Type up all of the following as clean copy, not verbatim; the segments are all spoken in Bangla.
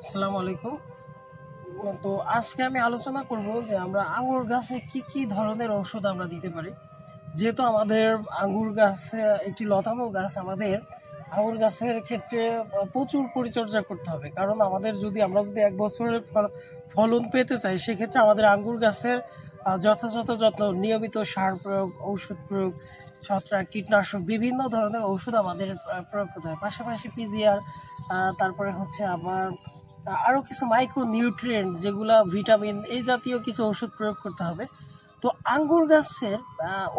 আসসালামু আলাইকুম। তো আজকে আমি আলোচনা করব যে আমরা আঙ্গুর গাছে কি কি ধরনের ঔষধ আমরা দিতে পারি। যেহেতু আমাদের আঙ্গুর গাছ একটি লতানো গাছ, আমাদের আঙ্গুর গাছের ক্ষেত্রে প্রচুর পরিচর্যা করতে হবে। কারণ আমরা যদি 1 বছরের ফলন পেতে চাই, সেক্ষেত্রে আমাদের আঙ্গুর গাছের যথাযথ যত্ন, নিয়মিত সার প্রয়োগ, ঔষধ প্রয়োগ, ছত্রাক, কীটনাশক, বিভিন্ন ধরনের ঔষধ আমাদের প্রয়োগ করতে হয়। পাশাপাশি পিজিআর, তারপরে হচ্ছে আবার আরও কিছু মাইক্রো নিউট্রিয়েন্ট, যেগুলা ভিটামিন, এই জাতীয় কিছু ওষুধ প্রয়োগ করতে হবে। তো আঙ্গুর গাছের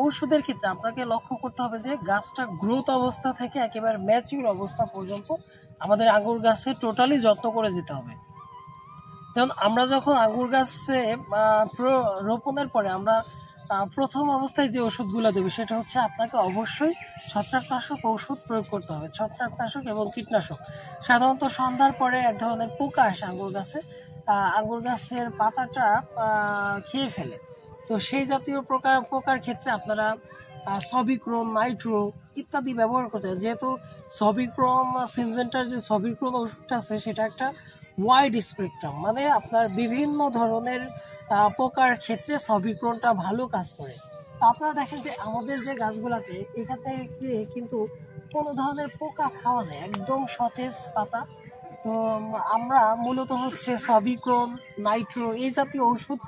ঔষধের ক্ষেত্রে আপনাকে লক্ষ্য করতে হবে যে গাছটা গ্রোথ অবস্থা থেকে একেবারে ম্যাচিউর অবস্থা পর্যন্ত আমাদের আঙ্গুর গাছে টোটালি যত্ন করে যেতে হবে। যেমন আমরা যখন আঙ্গুর গাছে রোপণের পরে আমরা প্রথম অবস্থায় যে ওষুধগুলো দেবে, সেটা হচ্ছে আপনাকে অবশ্যই ছত্রাকনাশক ঔষধ প্রয়োগ করতে হবে। ছত্রাকনাশক এবং কীটনাশক। সাধারণত সন্ধ্যার পরে এক ধরনের পোকা আসে আঙ্গুর গাছে, আঙ্গুর গাছের পাতাটা খেয়ে ফেলে। তো সেই জাতীয় পোকার ক্ষেত্রে আপনারা সবিক্রম, নাইট্রো ইত্যাদি ব্যবহার করতে হয়। যেহেতু সবিক্রম, সিনজেন্টার যে সবিক্রম ওষুধটা আছে, সেটা একটা ওয়াইড স্পেকট্রাম, মানে আপনার বিভিন্ন ধরনের পোকার ক্ষেত্রে সবিক্রমটা ভালো কাজ করে। তো আপনারা দেখেন যে আমাদের যে গাছগুলাতে এখান থেকে কিন্তু কোনো ধরনের পোকা খাওয়া নেই, একদম সতেজ পাতা। তো আমরা মূলত হচ্ছে সবিক্রম, নাইট্রো এই জাতীয় ওষুধ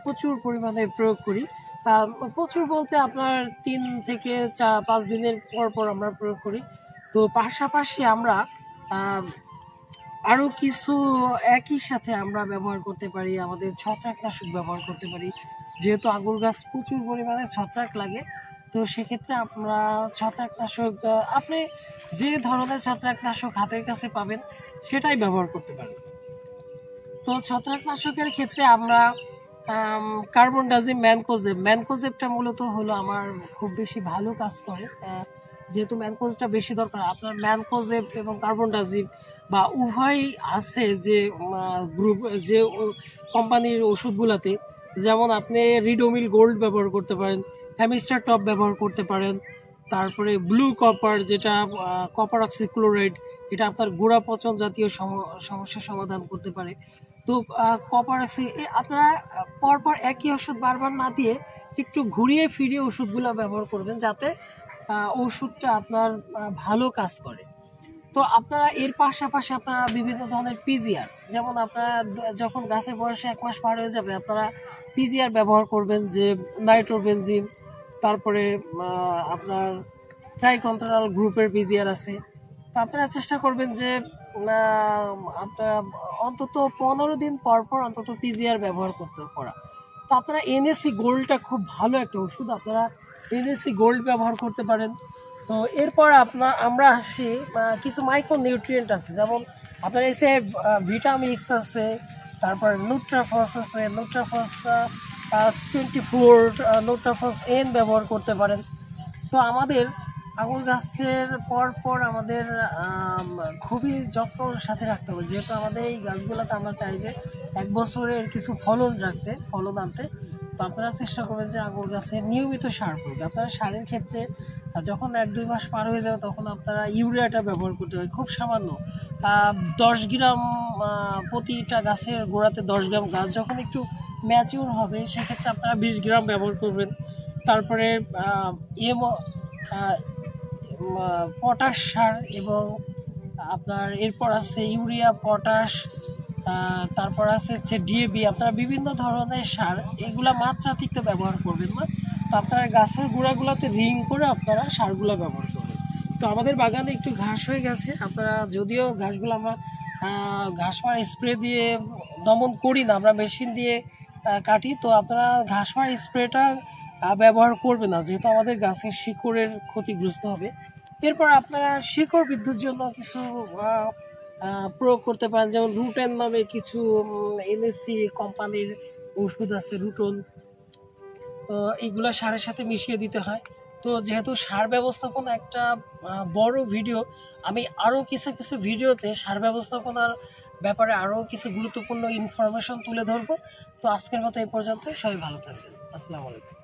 প্রচুর পরিমাণে প্রয়োগ করি। তা প্রচুর বলতে আপনার 3 থেকে 5 দিনের পর পর আমরা প্রয়োগ করি। তো পাশাপাশি আমরা আরও কিছু একই সাথে আমরা ব্যবহার করতে পারি, আমাদের ছত্রাকনাশক ব্যবহার করতে পারি। যেহেতু আঙ্গুর গাছ প্রচুর পরিমাণে ছত্রাক লাগে, তো সেক্ষেত্রে আমরা ছত্রাকনাশক, আপনি যে ধরনের ছত্রাকনাশক হাতের কাছে পাবেন সেটাই ব্যবহার করতে পারেন। তো ছত্রাকনাশকের ক্ষেত্রে আমরা কার্বনডাজিম, ম্যানকোজেবটা মূলত হলো আমার খুব বেশি ভালো কাজ করে। যেহেতু ম্যানকোজটা বেশি দরকার, আপনার ম্যানকোজেব এবং কার্বনডাজিম বা উভয় আছে যে গ্রুপ, যে কোম্পানির ওষুধগুলোতে। যেমন আপনি রিডোমিল গোল্ড ব্যবহার করতে পারেন, হ্যামিস্টার টপ ব্যবহার করতে পারেন, তারপরে ব্লু কপার, যেটা কপার অক্সিক্লোরাইড, এটা আপনার গোড়া পচন জাতীয় সমস্যার সমাধান করতে পারে। তো কপার আপনারা পরপর একই ওষুধ বারবার না দিয়ে একটু ঘুরিয়ে ফিরিয়ে ওষুধগুলো ব্যবহার করবেন, যাতে ওষুধটা আপনার ভালো কাজ করে। তো আপনারা এর পাশাপাশি আপনারা বিভিন্ন ধরনের পিজিআর, যেমন আপনারা যখন গাছের বয়সে 1 মাস পার হয়ে যাবে, আপনারা পিজিআর ব্যবহার করবেন, যে নাইট্রোবেনজিন, তারপরে আপনার ট্রাইকন্ট্রাল গ্রুপের পিজিআর আছে। তো আপনারা চেষ্টা করবেন যে আপনারা অন্তত 15 দিন পর পর অন্তত পিজিআর ব্যবহার করা। তো আপনারা এনএসি গোল্ডটা খুব ভালো একটা ওষুধ, আপনারা এনএসি গোল্ড ব্যবহার করতে পারেন। তো এরপর আমরা আসি কিছু মাইক্রো নিউট্রিয়েন্ট আছে, যেমন আপনার এসে ভিটামিক্স আছে, তারপর নিউট্রাফস আছে, নিউট্রাফস 24, নিউট্রাফস এন ব্যবহার করতে পারেন। তো আমাদের আঙ্গুর গাছের পর আমাদের খুবই যত্নর সাথে রাখতে হবে, যেহেতু আমাদের এই গাছগুলোতে আমরা চাই যে 1 বছরের কিছু ফলন আনতে। তো আপনারা চেষ্টা করবেন যে আঙ্গুর গাছে নিয়মিত সার প্রয়োগ। আপনারা সারের ক্ষেত্রে যখন 1-2 মাস পার হয়ে যাবে, তখন আপনারা ইউরিয়াটা ব্যবহার করতে হয়, খুব সামান্য 10 গ্রাম প্রতিটা গাছের গোড়াতে 10 গ্রাম। গাছ যখন একটু ম্যাচিউর হবে, সেক্ষেত্রে আপনারা 20 গ্রাম ব্যবহার করবেন। তারপরে পটাশ সার, এবং আপনার এরপর আছে ইউরিয়া, পটাশ, তারপর আছে হচ্ছে ডিএবি। আপনারা বিভিন্ন ধরনের সার, এগুলা মাত্রাতিরিক্ত ব্যবহার করবেন না। তো আপনার গাছের গোড়াগুলোতে রিং করে আপনারা সারগুলো ব্যবহার করবেন। তো আমাদের বাগানে একটু ঘাস হয়ে গেছে, আপনারা যদিও ঘাসগুলো আমরা ঘাস মারা স্প্রে দিয়ে দমন করি না, আমরা মেশিন দিয়ে কাটি। তো আপনারা ঘাস মারা স্প্রেটা ব্যবহার করবেন না, যেহেতু আমাদের গাছের শিকড়ের ক্ষতিগ্রস্ত হবে। এরপর আপনারা শিকড় বৃদ্ধির জন্য কিছু প্রয়োগ করতে পারেন, যেমন রুটেন নামে কিছু এনএসসি কোম্পানির ওষুধ আছে, রুটন। এগুলা সারের সাথে মিশিয়ে দিতে হয়। তো যেহেতু সার ব্যবস্থাপনা একটা বড় ভিডিও, আমি আরও কিছু ভিডিওতে সার ব্যবস্থাপনার ব্যাপারে আরও কিছু গুরুত্বপূর্ণ ইনফরমেশন তুলে ধরবো। তো আজকের মতো এই পর্যন্ত, সবাই ভালো থাকবেন। আসসালামু আলাইকুম।